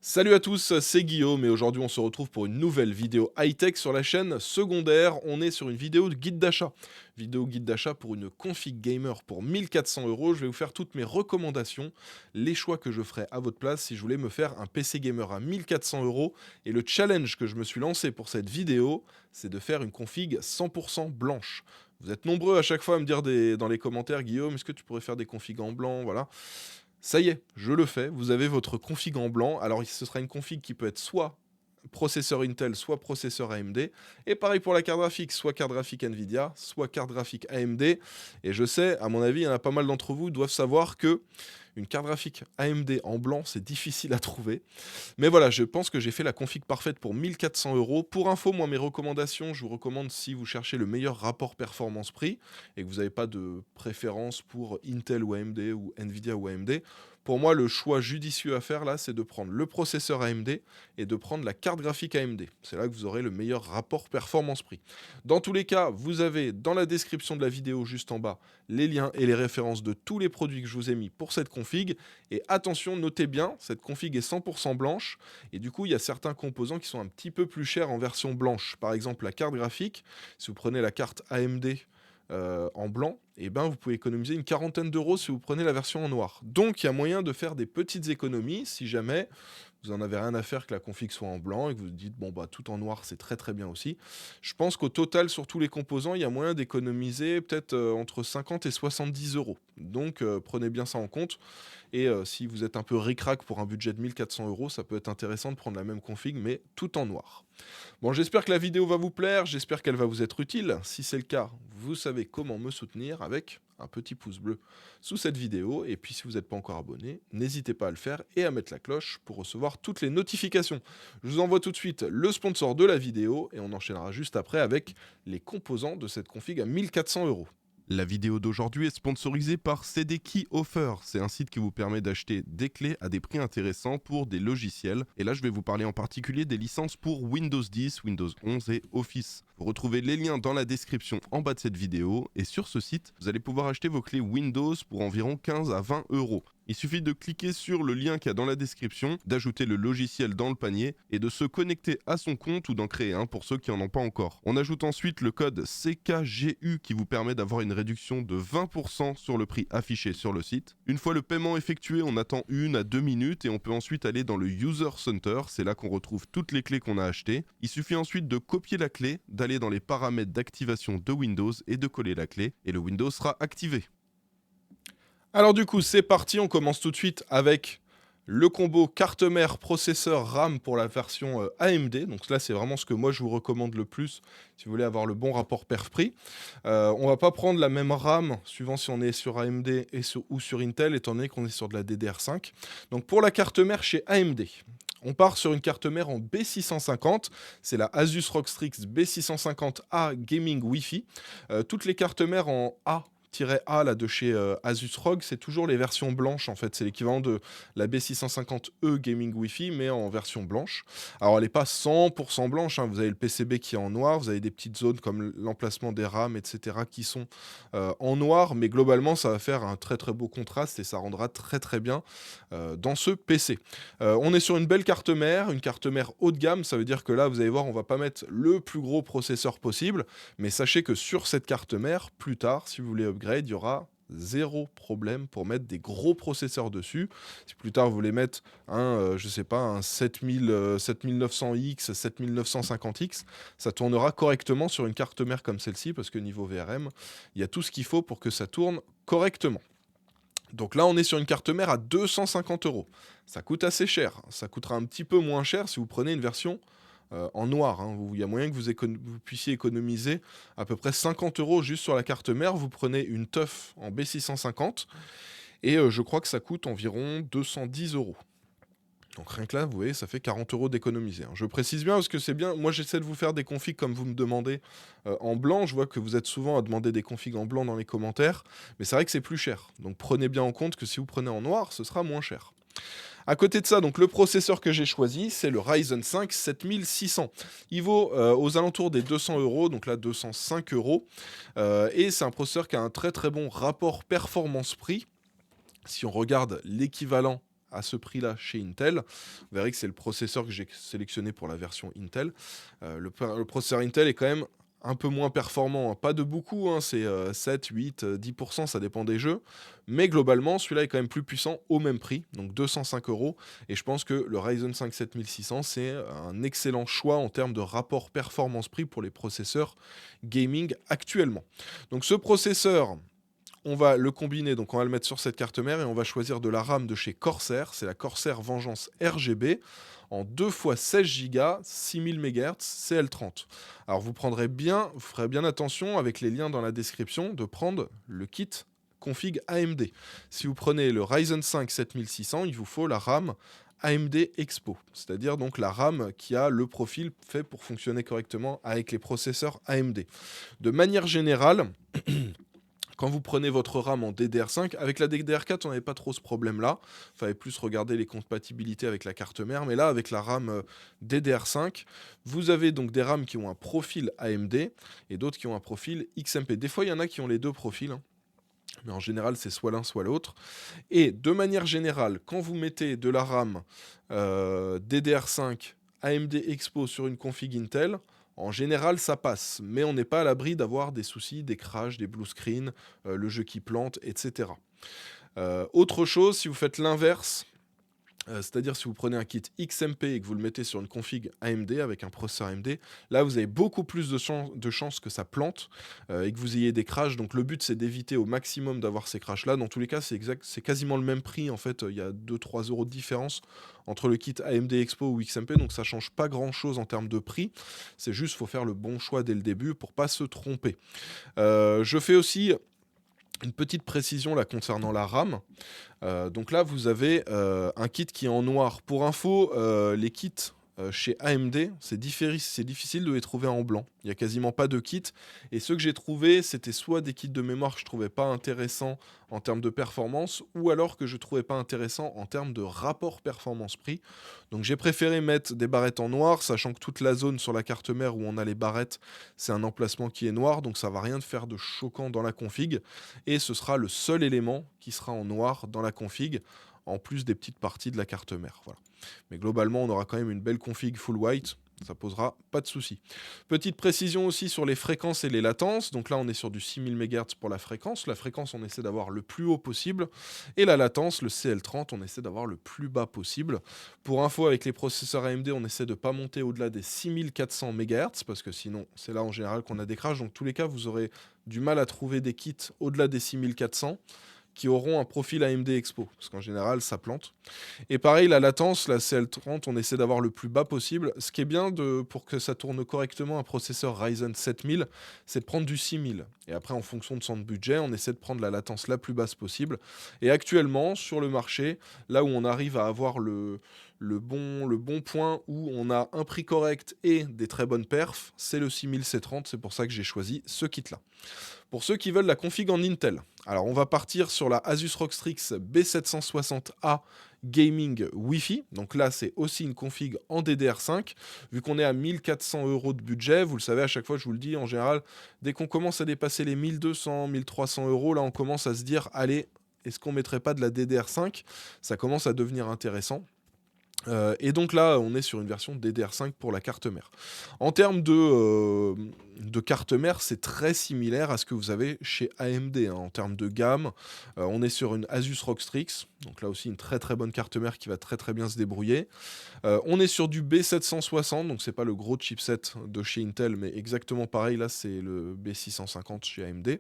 Salut à tous, c'est Guillaume et aujourd'hui on se retrouve pour une nouvelle vidéo high-tech sur la chaîne secondaire. On est sur une vidéo de guide d'achat. Vidéo guide d'achat pour une config gamer pour 1 400 €. Je vais vous faire toutes mes recommandations, les choix que je ferai à votre place si je voulais me faire un PC gamer à 1 400 €. Et le challenge que je me suis lancé pour cette vidéo, c'est de faire une config 100% blanche. Vous êtes nombreux à chaque fois à me dire dans les commentaires, Guillaume, est-ce que tu pourrais faire des configs en blanc? Voilà. Ça y est, je le fais. Vous avez votre config en blanc. Alors, ce sera une config qui peut être soit processeur Intel, soit processeur AMD. Et pareil pour la carte graphique, soit carte graphique Nvidia, soit carte graphique AMD. Et je sais, à mon avis, il y en a pas mal d'entre vous doivent savoir que une carte graphique AMD en blanc, c'est difficile à trouver. Mais voilà, je pense que j'ai fait la config parfaite pour 1 400 €. Pour info, moi, mes recommandations, je vous recommande si vous cherchez le meilleur rapport performance-prix et que vous n'avez pas de préférence pour Intel ou AMD ou Nvidia ou AMD. Pour moi, le choix judicieux à faire là, c'est de prendre le processeur AMD et de prendre la carte graphique AMD. C'est là que vous aurez le meilleur rapport performance-prix. Dans tous les cas, vous avez dans la description de la vidéo juste en bas les liens et les références de tous les produits que je vous ai mis pour cette config. Et attention, notez bien, cette config est 100% blanche. Et du coup, il y a certains composants qui sont un petit peu plus chers en version blanche. Par exemple, la carte graphique, si vous prenez la carte AMD en blanc, et ben vous pouvez économiser une quarantaine d'euros si vous prenez la version en noir. Donc il y a moyen de faire des petites économies si jamais vous en avez rien à faire que la config soit en blanc et que vous vous dites bon bah tout en noir c'est très très bien aussi. Je pense qu'au total sur tous les composants il y a moyen d'économiser peut-être entre 50 et 70 euros. Donc prenez bien ça en compte. Et si vous êtes un peu ric-rac pour un budget de 1 400 €, ça peut être intéressant de prendre la même config mais tout en noir. Bon, j'espère que la vidéo va vous plaire, j'espère qu'elle va vous être utile. Si c'est le cas, vous savez comment me soutenir avec un petit pouce bleu sous cette vidéo. Et puis si vous n'êtes pas encore abonné, n'hésitez pas à le faire et à mettre la cloche pour recevoir toutes les notifications. Je vous envoie tout de suite le sponsor de la vidéo et on enchaînera juste après avec les composants de cette config à 1 400 €. La vidéo d'aujourd'hui est sponsorisée par CD Key Offer. C'est un site qui vous permet d'acheter des clés à des prix intéressants pour des logiciels. Et là, je vais vous parler en particulier des licences pour Windows 10, Windows 11 et Office. Vous retrouvez les liens dans la description en bas de cette vidéo. Et sur ce site, vous allez pouvoir acheter vos clés Windows pour environ 15 à 20 euros. Il suffit de cliquer sur le lien qu'il y a dans la description, d'ajouter le logiciel dans le panier et de se connecter à son compte ou d'en créer un pour ceux qui n'en ont pas encore. On ajoute ensuite le code CKGU qui vous permet d'avoir une réduction de 20% sur le prix affiché sur le site. Une fois le paiement effectué, on attend 1 à 2 minutes et on peut ensuite aller dans le User Center. C'est là qu'on retrouve toutes les clés qu'on a achetées. Il suffit ensuite de copier la clé, d'aller dans les paramètres d'activation de Windows et de coller la clé et le Windows sera activé. Alors du coup, c'est parti, on commence tout de suite avec le combo carte mère processeur RAM pour la version AMD. Donc là, c'est vraiment ce que moi je vous recommande le plus si vous voulez avoir le bon rapport perf-prix. On va pas prendre la même RAM suivant si on est sur AMD ou sur Intel, étant donné qu'on est sur de la DDR5. Donc pour la carte mère chez AMD, on part sur une carte mère en B650, c'est la Asus ROG Strix B650A Gaming Wi-Fi. Toutes les cartes mères en A là de chez Asus ROG, c'est toujours les versions blanches en fait, c'est l'équivalent de la B650E Gaming Wi-Fi mais en version blanche. Alors elle n'est pas 100% blanche, hein. Vous avez le PCB qui est en noir, vous avez des petites zones comme l'emplacement des RAM, etc. qui sont en noir, mais globalement ça va faire un très très beau contraste et ça rendra très très bien dans ce PC. On est sur une belle carte mère, une carte mère haut de gamme, ça veut dire que là vous allez voir on va pas mettre le plus gros processeur possible, mais sachez que sur cette carte mère, plus tard, si vous voulez upgrade, il y aura zéro problème pour mettre des gros processeurs dessus. Si plus tard vous voulez mettre je sais pas, un 7900X, 7950X, ça tournera correctement sur une carte mère comme celle-ci, parce que niveau VRM, il y a tout ce qu'il faut pour que ça tourne correctement. Donc là, on est sur une carte mère à 250 €. Ça coûte assez cher. Ça coûtera un petit peu moins cher si vous prenez une version en noir, hein. Il y a moyen que vous puissiez économiser à peu près 50 € juste sur la carte mère. Vous prenez une TUF en B650 et je crois que ça coûte environ 210 €. Donc rien que là, vous voyez, ça fait 40 € d'économiser, hein. Je précise bien parce que c'est bien. Moi, j'essaie de vous faire des configs comme vous me demandez en blanc. Je vois que vous êtes souvent à demander des configs en blanc dans les commentaires, mais c'est vrai que c'est plus cher. Donc prenez bien en compte que si vous prenez en noir, ce sera moins cher. À côté de ça, donc le processeur que j'ai choisi, c'est le Ryzen 5 7600. Il vaut aux alentours des 200 €, donc là 205 €. Et c'est un processeur qui a un très très bon rapport performance-prix. Si on regarde l'équivalent à ce prix-là chez Intel. Vous verrez que c'est le processeur que j'ai sélectionné pour la version Intel. Le processeur Intel est quand même un peu moins performant, hein. Pas de beaucoup, hein, c'est 7, 8, 10%, ça dépend des jeux. Mais globalement, celui-là est quand même plus puissant au même prix, donc 205 euros. Et je pense que le Ryzen 5 7600, c'est un excellent choix en termes de rapport performance-prix pour les processeurs gaming actuellement. Donc ce processeur, on va le combiner, donc on va le mettre sur cette carte mère et on va choisir de la RAM de chez Corsair. C'est la Corsair Vengeance RGB en 2 x 16 Go, 6000 MHz, CL30. Alors vous ferez bien attention avec les liens dans la description de prendre le kit config AMD. Si vous prenez le Ryzen 5 7600, il vous faut la RAM AMD Expo, c'est-à-dire donc la RAM qui a le profil fait pour fonctionner correctement avec les processeurs AMD. De manière générale, quand vous prenez votre RAM en DDR5, avec la DDR4, on n'avait pas trop ce problème-là. Il fallait plus regarder les compatibilités avec la carte mère. Mais là, avec la RAM DDR5, vous avez donc des RAM qui ont un profil AMD et d'autres qui ont un profil XMP. Des fois, il y en a qui ont les deux profils, hein. Mais en général, c'est soit l'un, soit l'autre. Et de manière générale, quand vous mettez de la RAM DDR5 AMD Expo sur une config Intel, en général, ça passe, mais on n'est pas à l'abri d'avoir des soucis, des crashs, des blue screens, le jeu qui plante, etc. Autre chose, si vous faites l'inverse, c'est-à-dire si vous prenez un kit XMP et que vous le mettez sur une config AMD avec un processeur AMD, là vous avez beaucoup plus de chances que ça plante et que vous ayez des crashs. Donc le but c'est d'éviter au maximum d'avoir ces crashs là. Dans tous les cas c'est quasiment le même prix en fait. Il y a 2-3 euros de différence entre le kit AMD Expo ou XMP, donc ça change pas grand chose en termes de prix. C'est juste faut faire le bon choix dès le début pour pas se tromper. Je fais aussi une petite précision là concernant la RAM. Donc là, vous avez un kit qui est en noir. Pour info, les kits chez AMD, c'est difficile de les trouver en blanc. Il n'y a quasiment pas de kits. Et ceux que j'ai trouvés, c'était soit des kits de mémoire que je ne trouvais pas intéressants en termes de performance, ou alors que je ne trouvais pas intéressants en termes de rapport performance-prix. Donc j'ai préféré mettre des barrettes en noir, sachant que toute la zone sur la carte mère où on a les barrettes, c'est un emplacement qui est noir, donc ça ne va rien faire de choquant dans la config. Et ce sera le seul élément qui sera en noir dans la config, en plus des petites parties de la carte mère. Voilà. Mais globalement, on aura quand même une belle config full white, ça posera pas de souci. Petite précision aussi sur les fréquences et les latences. Donc là, on est sur du 6000 MHz pour la fréquence. La fréquence, on essaie d'avoir le plus haut possible. Et la latence, le CL30, on essaie d'avoir le plus bas possible. Pour info, avec les processeurs AMD, on essaie de ne pas monter au-delà des 6400 MHz, parce que sinon, c'est là en général qu'on a des crashs. Donc tous les cas, vous aurez du mal à trouver des kits au-delà des 6400 qui auront un profil AMD Expo, parce qu'en général, ça plante. Et pareil, la latence, la CL30, on essaie d'avoir le plus bas possible. Ce qui est bien pour que ça tourne correctement un processeur Ryzen 7000, c'est de prendre du 6000. Et après, en fonction de son budget, on essaie de prendre la latence la plus basse possible. Et actuellement, sur le marché, là où on arrive à avoir le bon point où on a un prix correct et des très bonnes perfs, c'est le 6000C30. C'est pour ça que j'ai choisi ce kit-là. Pour ceux qui veulent la config en Intel, alors on va partir sur la Asus ROG Strix B760A Gaming Wi-Fi. Donc là, c'est aussi une config en DDR5. Vu qu'on est à 1400 € de budget, vous le savez, à chaque fois, je vous le dis, en général, dès qu'on commence à dépasser les 1200, 1300 €, là, on commence à se dire, allez, est-ce qu'on mettrait pas de la DDR5 ? Ça commence à devenir intéressant. Et donc là, on est sur une version DDR5 pour la carte mère. En termes de carte mère, c'est très similaire à ce que vous avez chez AMD. Hein. En termes de gamme, on est sur une Asus ROG Strix. Donc là aussi, une très très bonne carte mère qui va très très bien se débrouiller. On est sur du B760, donc c'est pas le gros chipset de chez Intel, mais exactement pareil, là c'est le B650 chez AMD.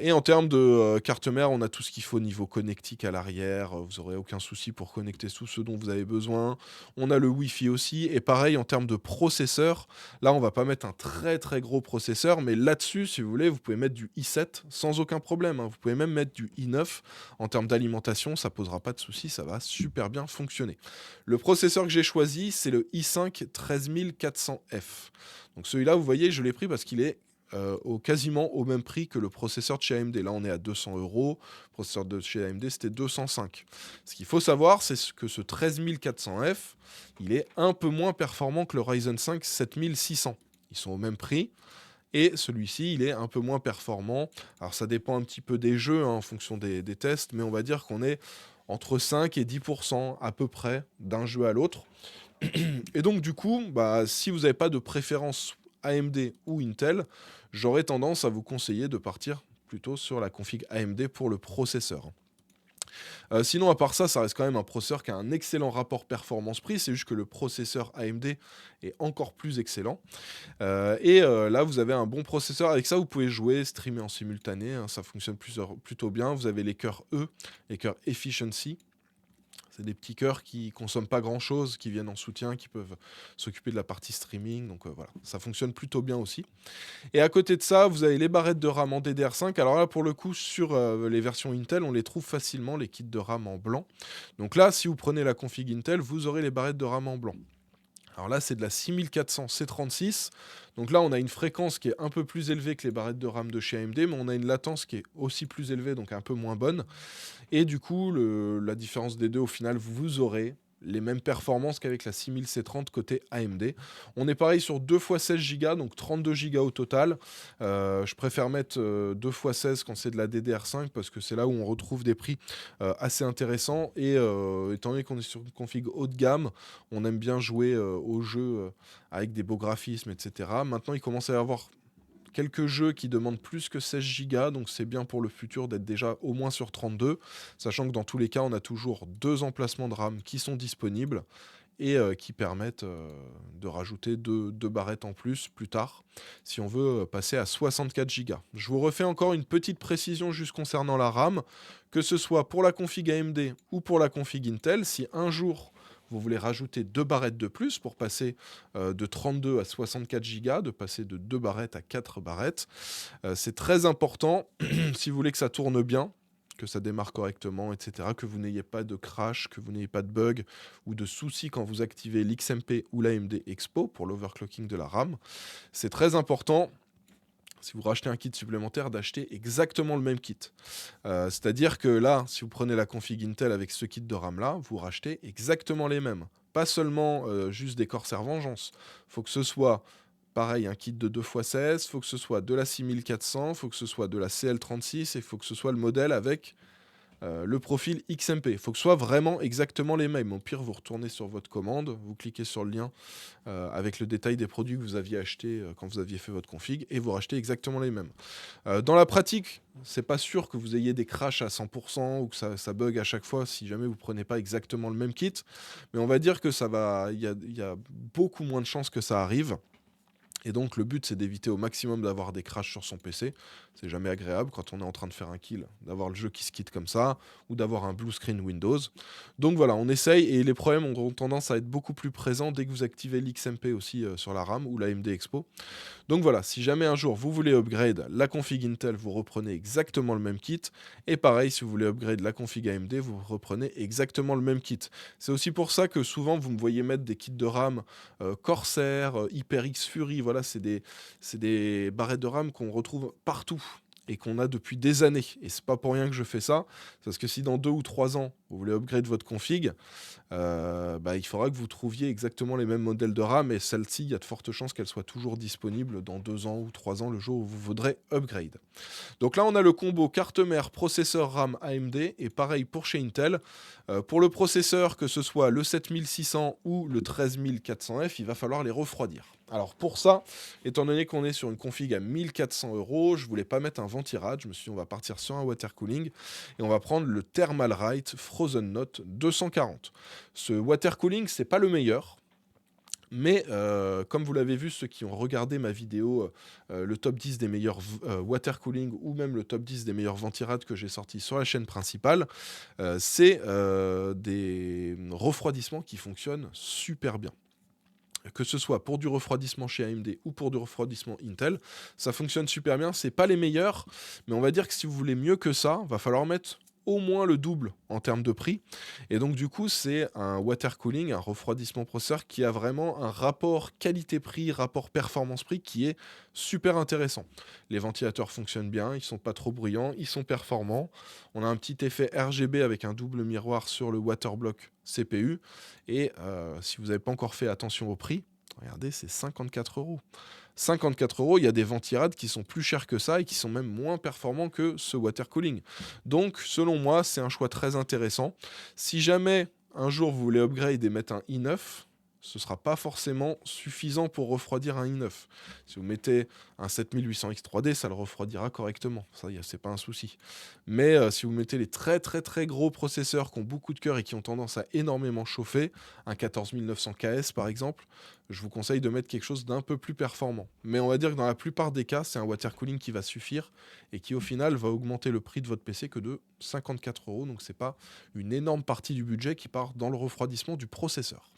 Et en termes de carte mère, on a tout ce qu'il faut niveau connectique à l'arrière, vous n'aurez aucun souci pour connecter tout ce dont vous avez besoin. On a le Wi-Fi aussi, et pareil en termes de processeur, là on va pas mettre un très très gros processeur, mais là-dessus, si vous voulez, vous pouvez mettre du i7 sans aucun problème, hein. Vous pouvez même mettre du i9 en termes d'alimentation, ça posera pas de souci, ça va super bien fonctionner. Le processeur que j'ai choisi, c'est le i5 13400F. Donc celui-là, vous voyez, je l'ai pris parce qu'il est quasiment au même prix que le processeur de chez AMD. Là, on est à 200 €. Le processeur de chez AMD, c'était 205. Ce qu'il faut savoir, c'est que ce 13400F, il est un peu moins performant que le Ryzen 5 7600. Ils sont au même prix. Et celui-ci, il est un peu moins performant. Alors, ça dépend un petit peu des jeux, hein, en fonction des tests, mais on va dire qu'on est entre 5 et 10% à peu près d'un jeu à l'autre. Et donc du coup, si vous n'avez pas de préférence AMD ou Intel, j'aurais tendance à vous conseiller de partir plutôt sur la config AMD pour le processeur. Sinon, à part ça, ça reste quand même un processeur qui a un excellent rapport performance-prix. C'est juste que le processeur AMD est encore plus excellent. Là, vous avez un bon processeur. Avec ça, vous pouvez jouer, streamer en simultané. Hein, ça fonctionne plutôt bien. Vous avez les cœurs E, les cœurs Efficiency. C'est des petits cœurs qui consomment pas grand chose, qui viennent en soutien, qui peuvent s'occuper de la partie streaming. Donc voilà, ça fonctionne plutôt bien aussi. Et à côté de ça, vous avez les barrettes de RAM en DDR5. Alors là, pour le coup, sur les versions Intel, on les trouve facilement, les kits de RAM en blanc. Donc là, si vous prenez la config Intel, vous aurez les barrettes de RAM en blanc. Alors là, c'est de la 6400 C36. Donc là, on a une fréquence qui est un peu plus élevée que les barrettes de RAM de chez AMD, mais on a une latence qui est aussi plus élevée, donc un peu moins bonne. Et du coup, la différence des deux, au final, vous aurez les mêmes performances qu'avec la 6000 C30 côté AMD. On est pareil sur 2 x 16 Go, donc 32 Go au total. Je préfère mettre 2 x 16 quand c'est de la DDR5 parce que c'est là où on retrouve des prix assez intéressants. Et étant donné qu'on est sur une config haut de gamme, on aime bien jouer aux jeux avec des beaux graphismes, etc. Maintenant, il commence à y avoir quelques jeux qui demandent plus que 16 Go, donc c'est bien pour le futur d'être déjà au moins sur 32, sachant que dans tous les cas, on a toujours 2 emplacements de RAM qui sont disponibles et qui permettent de rajouter 2 barrettes en plus tard, si on veut passer à 64 Go. Je vous refais encore une petite précision juste concernant la RAM, que ce soit pour la config AMD ou pour la config Intel, si un jour vous voulez rajouter 2 barrettes de plus pour passer de 32 à 64 Go, de passer de 2 barrettes à 4 barrettes. C'est très important si vous voulez que ça tourne bien, que ça démarre correctement, etc., que vous n'ayez pas de crash, que vous n'ayez pas de bug ou de soucis quand vous activez l'XMP ou l'AMD Expo pour l'overclocking de la RAM. C'est très important, si vous rachetez un kit supplémentaire, d'acheter exactement le même kit. C'est-à-dire que là, si vous prenez la config Intel avec ce kit de RAM-là, vous rachetez exactement les mêmes. Pas seulement juste des Corsair Vengeance. Il faut que ce soit, pareil, un kit de 2 x 16, il faut que ce soit de la 6400, il faut que ce soit de la CL36, et il faut que ce soit le modèle avec le profil XMP. Il faut que ce soit vraiment exactement les mêmes. Au pire, vous retournez sur votre commande, vous cliquez sur le lien avec le détail des produits que vous aviez achetés quand vous aviez fait votre config et vous rachetez exactement les mêmes. Dans la pratique, c'est pas sûr que vous ayez des crashs à 100% ou que ça bug à chaque fois si jamais vous prenez pas exactement le même kit. Mais on va dire que il y a beaucoup moins de chances que ça arrive. Et donc le but c'est d'éviter au maximum d'avoir des crashs sur son PC. C'est jamais agréable quand on est en train de faire un kill, d'avoir le jeu qui se quitte comme ça, ou d'avoir un blue screen Windows. Donc voilà, on essaye et les problèmes ont tendance à être beaucoup plus présents dès que vous activez l'XMP aussi sur la RAM ou la AMD Expo. Donc voilà, si jamais un jour vous voulez upgrade la config Intel, vous reprenez exactement le même kit. Et pareil, si vous voulez upgrade la config AMD, vous reprenez exactement le même kit. C'est aussi pour ça que souvent vous me voyez mettre des kits de RAM Corsair, HyperX Fury, voilà, c'est des barrettes de RAM qu'on retrouve partout et qu'on a depuis des années. Et c'est pas pour rien que je fais ça, parce que si dans 2 ou 3 ans, vous voulez upgrade votre config, il faudra que vous trouviez exactement les mêmes modèles de RAM, et celle-ci, il y a de fortes chances qu'elle soit toujours disponible dans 2 ans ou 3 ans, le jour où vous voudrez upgrade. Donc là, on a le combo carte mère, processeur RAM AMD, et pareil pour chez Intel. Pour le processeur, que ce soit le 7600 ou le 13400F, il va falloir les refroidir. Alors pour ça, étant donné qu'on est sur une config à 1400 €, je voulais pas mettre un ventirad, je me suis dit on va partir sur un water cooling et on va prendre le Thermalright Frozen Note 240. Ce water cooling, c'est pas le meilleur, mais comme vous l'avez vu, ceux qui ont regardé ma vidéo, le top 10 des meilleurs water cooling ou même le top 10 des meilleurs ventirad que j'ai sorti sur la chaîne principale, c'est des refroidissements qui fonctionnent super bien. Que ce soit pour du refroidissement chez AMD ou pour du refroidissement Intel, ça fonctionne super bien. C'est pas les meilleurs, mais on va dire que si vous voulez mieux que ça, va falloir mettre au moins le double en termes de prix. Et donc du coup, c'est un water cooling, un refroidissement processeur qui a vraiment un rapport qualité-prix, rapport performance-prix qui est super intéressant. Les ventilateurs fonctionnent bien, ils sont pas trop bruyants, ils sont performants. On a un petit effet RGB avec un double miroir sur le waterblock CPU. Et si vous n'avez pas encore fait attention au prix, Regardez, c'est 54 euros. 54 euros, il y a des ventirades qui sont plus chers que ça et qui sont même moins performants que ce water cooling. Donc, selon moi, c'est un choix très intéressant. Si jamais un jour vous voulez upgrade et mettre un i9, ce ne sera pas forcément suffisant pour refroidir un i9. Si vous mettez un 7800X 3D, ça le refroidira correctement. Ça, c'est pas un souci. Mais si vous mettez les très très très gros processeurs qui ont beaucoup de cœur et qui ont tendance à énormément chauffer, un 14900 KS par exemple, je vous conseille de mettre quelque chose d'un peu plus performant. Mais on va dire que dans la plupart des cas, c'est un water cooling qui va suffire et qui au final va augmenter le prix de votre PC que de 54 euros. Donc c'est pas une énorme partie du budget qui part dans le refroidissement du processeur.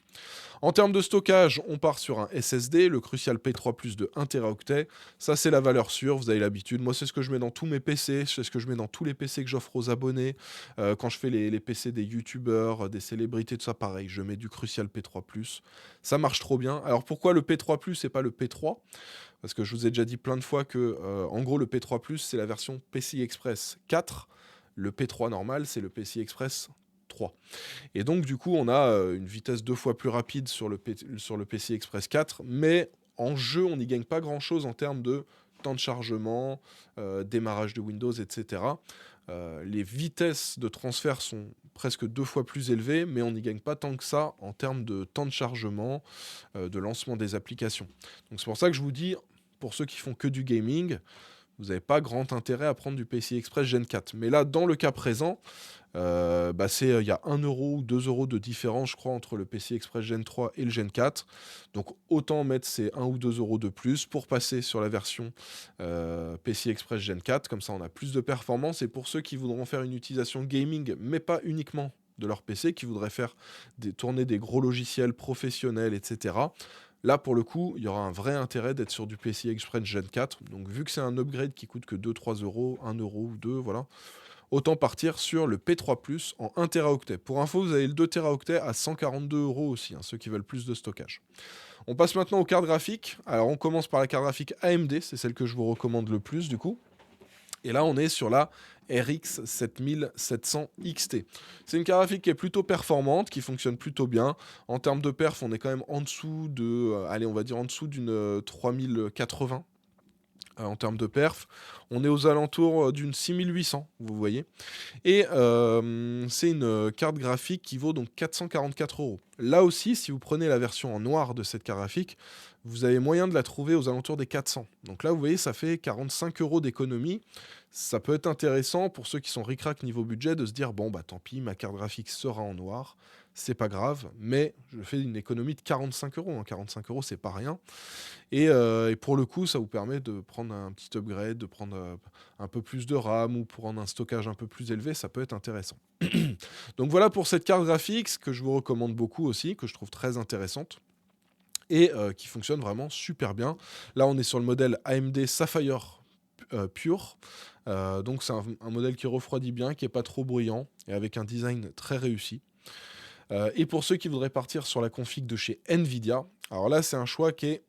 En termes de stockage, on part sur un SSD, le Crucial P3 Plus de 1 Teraoctet. Ça, c'est la valeur sûre, vous avez l'habitude. Moi, c'est ce que je mets dans tous mes PC, c'est ce que je mets dans tous les PC que j'offre aux abonnés. Quand je fais les PC des youtubeurs, des célébrités, tout ça, pareil, je mets du Crucial P3 Plus. Ça marche trop bien. Alors, pourquoi le P3 Plus et pas le P3 ? Parce que je vous ai déjà dit plein de fois que, en gros, le P3 Plus, c'est la version PCI Express 4. Le P3 normal, c'est le PCI Express 3. Et donc, du coup, on a une vitesse 2 fois plus rapide sur le PCI Express 4, mais en jeu, on n'y gagne pas grand-chose en termes de temps de chargement, démarrage de Windows, etc. Les vitesses de transfert sont presque 2 fois plus élevées, mais on n'y gagne pas tant que ça en termes de temps de chargement, de lancement des applications. Donc c'est pour ça que je vous dis, pour ceux qui font que du gaming, vous n'avez pas grand intérêt à prendre du PCI Express Gen 4. Mais là, dans le cas présent, il y a 1 euro ou 2 euros de différence, je crois, entre le PCI Express Gen 3 et le Gen 4. Donc autant mettre ces 1 ou 2 euros de plus pour passer sur la version PCI Express Gen 4. Comme ça, on a plus de performance. Et pour ceux qui voudront faire une utilisation gaming, mais pas uniquement de leur PC, qui voudraient faire tourner des gros logiciels professionnels, etc., là, pour le coup, il y aura un vrai intérêt d'être sur du PCI Express Gen 4. Donc, vu que c'est un upgrade qui coûte que 2-3 euros, 1 euro ou 2, voilà, autant partir sur le P3 Plus en 1 Teraoctet. Pour info, vous avez le 2 Teraoctet à 142 euros aussi, ceux qui veulent plus de stockage. On passe maintenant aux cartes graphiques. Alors, on commence par la carte graphique AMD, c'est celle que je vous recommande le plus, du coup. Et là, on est sur la RX 7700 XT. C'est une carte graphique qui est plutôt performante, qui fonctionne plutôt bien. En termes de perf, on est quand même en dessous de, on va dire en dessous d'une 3080. En termes de perf, on est aux alentours d'une 6800, vous voyez. Et c'est une carte graphique qui vaut donc 444 euros. Là aussi, si vous prenez la version en noir de cette carte graphique, vous avez moyen de la trouver aux alentours des 400. Donc là, vous voyez, ça fait 45 euros d'économie. Ça peut être intéressant pour ceux qui sont ric-rac niveau budget de se dire, bon, bah tant pis, ma carte graphique sera en noir, c'est pas grave, mais je fais une économie de 45 euros. 45 euros, c'est pas rien. Et pour le coup, ça vous permet de prendre un petit upgrade, de prendre un peu plus de RAM ou prendre un stockage un peu plus élevé, ça peut être intéressant. Donc voilà pour cette carte graphique que je vous recommande beaucoup aussi, que je trouve très intéressante et qui fonctionne vraiment super bien. Là, on est sur le modèle AMD Sapphire Pure. Donc c'est un modèle qui refroidit bien, qui n'est pas trop bruyant et avec un design très réussi. Et pour ceux qui voudraient partir sur la config de chez Nvidia, alors là, c'est un choix qui est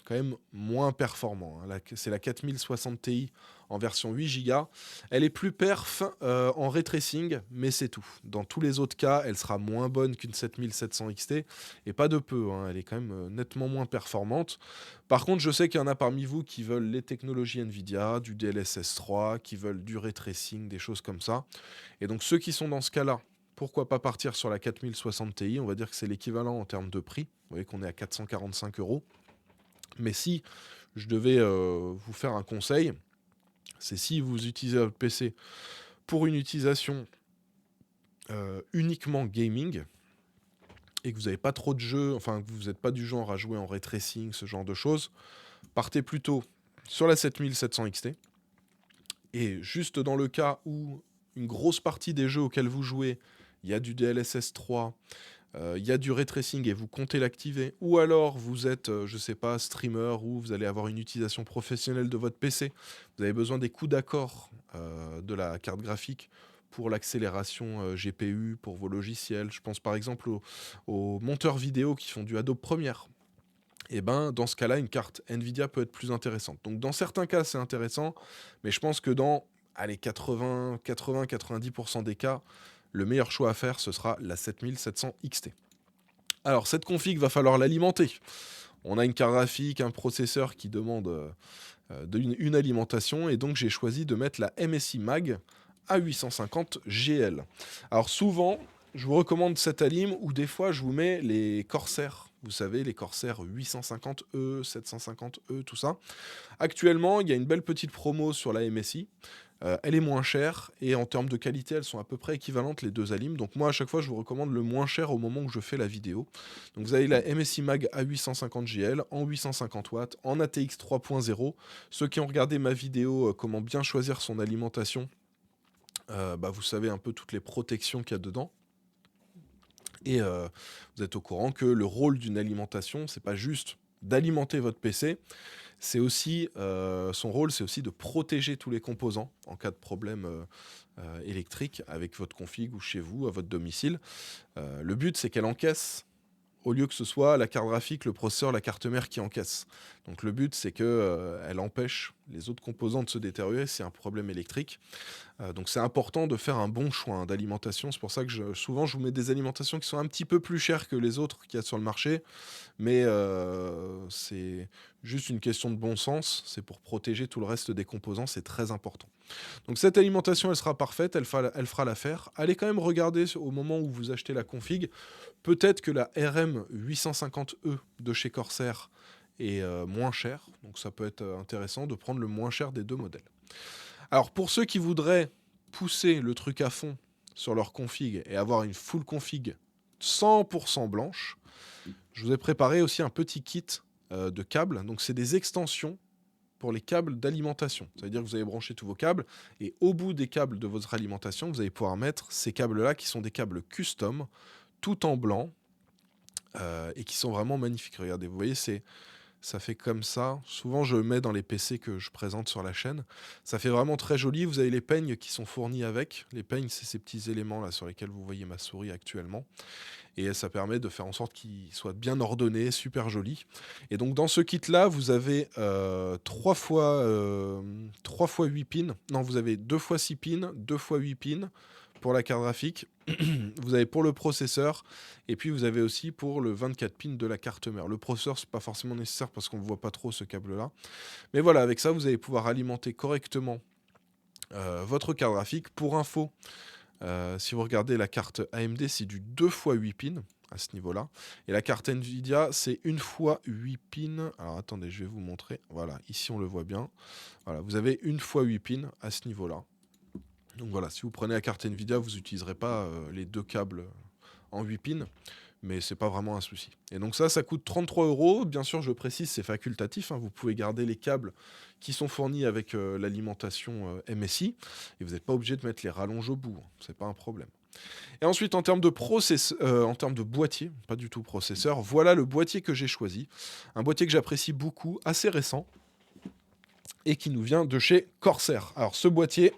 quand même moins performant. C'est la 4060 Ti en version 8 Go. Elle est plus perf en ray tracing, mais c'est tout. Dans tous les autres cas, elle sera moins bonne qu'une 7700 XT, et pas de peu. Elle est quand même nettement moins performante. Par contre, je sais qu'il y en a parmi vous qui veulent les technologies Nvidia, du DLSS 3, qui veulent du ray tracing, des choses comme ça. Et donc ceux qui sont dans ce cas-là, pourquoi pas partir sur la 4060 Ti? On va dire que c'est l'équivalent en termes de prix. Vous voyez qu'on est à 445 euros. Mais si je devais vous faire un conseil, c'est si vous utilisez votre PC pour une utilisation uniquement gaming et que vous n'avez pas trop de jeux, enfin que vous n'êtes pas du genre à jouer en ray tracing, ce genre de choses, partez plutôt sur la 7700 XT. Et juste dans le cas où une grosse partie des jeux auxquels vous jouez, il y a du DLSS 3, il y a du ray tracing et vous comptez l'activer, ou alors vous êtes, je sais pas, streamer, ou vous allez avoir une utilisation professionnelle de votre PC, vous avez besoin des coups d'accord de la carte graphique pour l'accélération GPU, pour vos logiciels. Je pense par exemple aux monteurs vidéo qui font du Adobe Premiere. Et ben dans ce cas-là, une carte Nvidia peut être plus intéressante. Donc dans certains cas, c'est intéressant, mais je pense que dans 80-90% des cas, le meilleur choix à faire, ce sera la 7700 XT. Alors, cette config, va falloir l'alimenter. On a une carte graphique, un processeur qui demande une alimentation, et donc j'ai choisi de mettre la MSI Mag A850 GL. Alors souvent, je vous recommande cette alim, ou des fois je vous mets les Corsair. Vous savez, les Corsair 850E, 750E, tout ça. Actuellement, il y a une belle petite promo sur la MSI. Elle est moins chère, et en termes de qualité, elles sont à peu près équivalentes, les deux alims. Donc moi, à chaque fois, je vous recommande le moins cher au moment où je fais la vidéo. Donc vous avez la MSI Mag A850GL en 850 watts, en ATX 3.0. Ceux qui ont regardé ma vidéo comment bien choisir son alimentation, vous savez un peu toutes les protections qu'il y a dedans. Et vous êtes au courant que le rôle d'une alimentation, c'est pas juste d'alimenter votre PC, c'est aussi son rôle, c'est aussi de protéger tous les composants en cas de problème électrique avec votre config ou chez vous, à votre domicile. Le but, c'est qu'elle encaisse, au lieu que ce soit la carte graphique, le processeur, la carte mère qui encaisse. Donc le but, c'est qu'elle empêche les autres composants de se détériorer si y a un problème électrique. Donc c'est important de faire un bon choix d'alimentation. C'est pour ça que souvent je vous mets des alimentations qui sont un petit peu plus chères que les autres qu'il y a sur le marché. Mais c'est juste une question de bon sens. C'est pour protéger tout le reste des composants. C'est très important. Donc cette alimentation, elle sera parfaite. Elle fera l'affaire. Allez quand même regarder au moment où vous achetez la config. Peut-être que la RM850E de chez Corsair est moins chère. Donc ça peut être intéressant de prendre le moins cher des deux modèles. Alors pour ceux qui voudraient pousser le truc à fond sur leur config et avoir une full config 100% blanche, je vous ai préparé aussi un petit kit de câbles. Donc c'est des extensions pour les câbles d'alimentation. Ça veut dire que vous allez brancher tous vos câbles, et au bout des câbles de votre alimentation, vous allez pouvoir mettre ces câbles-là qui sont des câbles custom, tout en blanc, et qui sont vraiment magnifiques. Regardez, vous voyez, ça fait comme ça. Souvent, je mets dans les PC que je présente sur la chaîne. Ça fait vraiment très joli. Vous avez les peignes qui sont fournis avec. Les peignes, c'est ces petits éléments là sur lesquels vous voyez ma souris actuellement. Et ça permet de faire en sorte qu'ils soient bien ordonnés, super jolis. Et donc, dans ce kit-là, vous avez 3 fois 8 pins. Non, vous avez 2 fois 6 pins, 2 fois 8 pins pour la carte graphique. Vous avez pour le processeur, et puis vous avez aussi pour le 24 pins de la carte mère. Le processeur, c'est pas forcément nécessaire parce qu'on ne voit pas trop ce câble-là. Mais voilà, avec ça, vous allez pouvoir alimenter correctement votre carte graphique. Pour info, si vous regardez la carte AMD, c'est du 2 fois 8 pins à ce niveau-là. Et la carte Nvidia, c'est 1 fois 8 pins. Alors attendez, je vais vous montrer. Voilà, ici on le voit bien. Voilà, vous avez 1 fois 8 pins à ce niveau-là. Donc voilà, si vous prenez la carte Nvidia, vous n'utiliserez pas les deux câbles en 8 pins, mais c'est pas vraiment un souci. Et donc ça coûte 33 €. Bien sûr, je précise, c'est facultatif. Vous pouvez garder les câbles qui sont fournis avec l'alimentation MSI, et vous n'êtes pas obligé de mettre les rallonges au bout. C'est pas un problème. Et ensuite, en termes de boîtier, pas du tout processeur, voilà le boîtier que j'ai choisi. Un boîtier que j'apprécie beaucoup, assez récent, et qui nous vient de chez Corsair. Alors ce boîtier,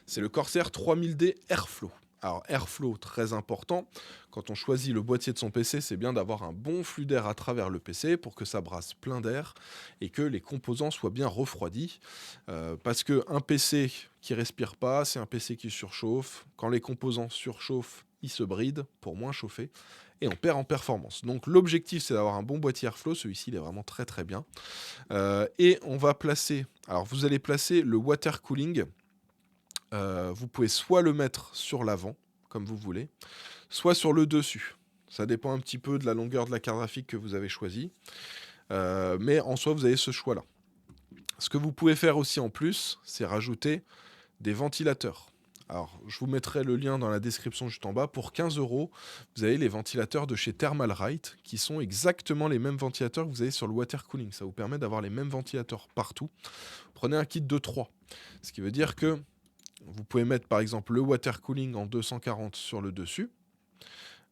c'est le Corsair 3000D Airflow. Alors Airflow, très important. Quand on choisit le boîtier de son PC, c'est bien d'avoir un bon flux d'air à travers le PC pour que ça brasse plein d'air et que les composants soient bien refroidis. Parce qu'un PC qui respire pas, c'est un PC qui surchauffe. Quand les composants surchauffent, ils se brident pour moins chauffer et on perd en performance. Donc l'objectif, c'est d'avoir un bon boîtier Airflow. Celui-ci, il est vraiment très très bien. Et on va placer... Alors vous allez placer le water cooling. Vous pouvez soit le mettre sur l'avant, comme vous voulez, soit sur le dessus. Ça dépend un petit peu de la longueur de la carte graphique que vous avez choisie. Mais en soi, vous avez ce choix-là. Ce que vous pouvez faire aussi en plus, c'est rajouter des ventilateurs. Alors, je vous mettrai le lien dans la description juste en bas. Pour 15 €, vous avez les ventilateurs de chez Thermalright, qui sont exactement les mêmes ventilateurs que vous avez sur le water cooling. Ça vous permet d'avoir les mêmes ventilateurs partout. Prenez un kit de 3. Ce qui veut dire que vous pouvez mettre par exemple le water cooling en 240 sur le dessus.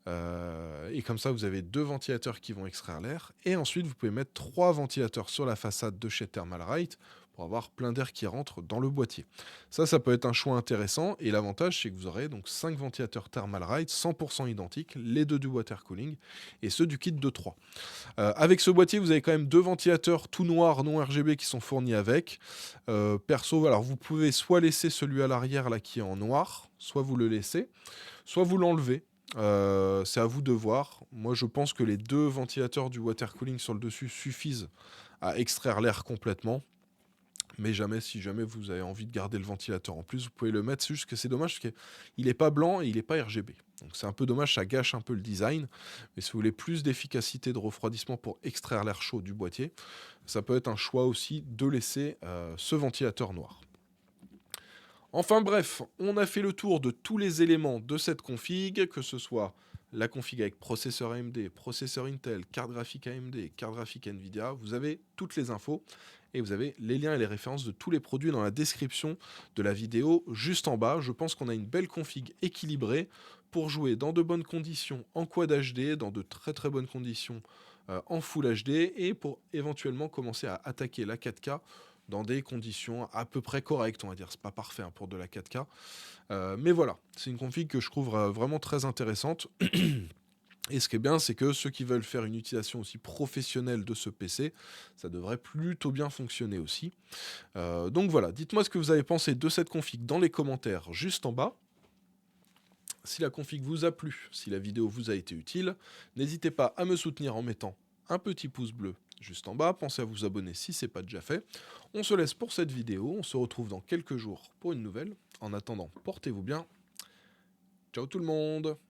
Et comme ça, vous avez 2 ventilateurs qui vont extraire l'air. Et ensuite, vous pouvez mettre 3 ventilateurs sur la façade de chez Thermalright pour avoir plein d'air qui rentre dans le boîtier. Ça peut être un choix intéressant. Et l'avantage, c'est que vous aurez donc 5 ventilateurs Thermalright 100% identiques, les 2 du water cooling et ceux du kit de 3. Avec ce boîtier, vous avez quand même 2 ventilateurs tout noirs, non RGB, qui sont fournis avec. Perso, alors vous pouvez soit laisser celui à l'arrière là qui est en noir, soit vous le laissez, soit vous l'enlevez. C'est à vous de voir. Moi, je pense que les 2 ventilateurs du water cooling sur le dessus suffisent à extraire l'air complètement. Mais jamais, si jamais vous avez envie de garder le ventilateur en plus, vous pouvez le mettre. C'est juste que c'est dommage parce qu'il n'est pas blanc et il n'est pas RGB. Donc c'est un peu dommage, ça gâche un peu le design. Mais si vous voulez plus d'efficacité de refroidissement pour extraire l'air chaud du boîtier, ça peut être un choix aussi de laisser ce ventilateur noir. Enfin bref, on a fait le tour de tous les éléments de cette config, que ce soit la config avec processeur AMD, processeur Intel, carte graphique AMD, carte graphique Nvidia. Vous avez toutes les infos et vous avez les liens et les références de tous les produits dans la description de la vidéo juste en bas. Je pense qu'on a une belle config équilibrée pour jouer dans de bonnes conditions en Quad HD, dans de très très bonnes conditions en Full HD et pour éventuellement commencer à attaquer la 4K dans des conditions à peu près correctes, on va dire. C'est pas parfait hein, pour de la 4K. Mais voilà, c'est une config que je trouve vraiment très intéressante. Et ce qui est bien, c'est que ceux qui veulent faire une utilisation aussi professionnelle de ce PC, ça devrait plutôt bien fonctionner aussi. Donc voilà, dites-moi ce que vous avez pensé de cette config dans les commentaires juste en bas. Si la config vous a plu, si la vidéo vous a été utile, n'hésitez pas à me soutenir en mettant un petit pouce bleu juste en bas. Pensez à vous abonner si ce n'est pas déjà fait. On se laisse pour cette vidéo. On se retrouve dans quelques jours pour une nouvelle. En attendant, portez-vous bien. Ciao tout le monde!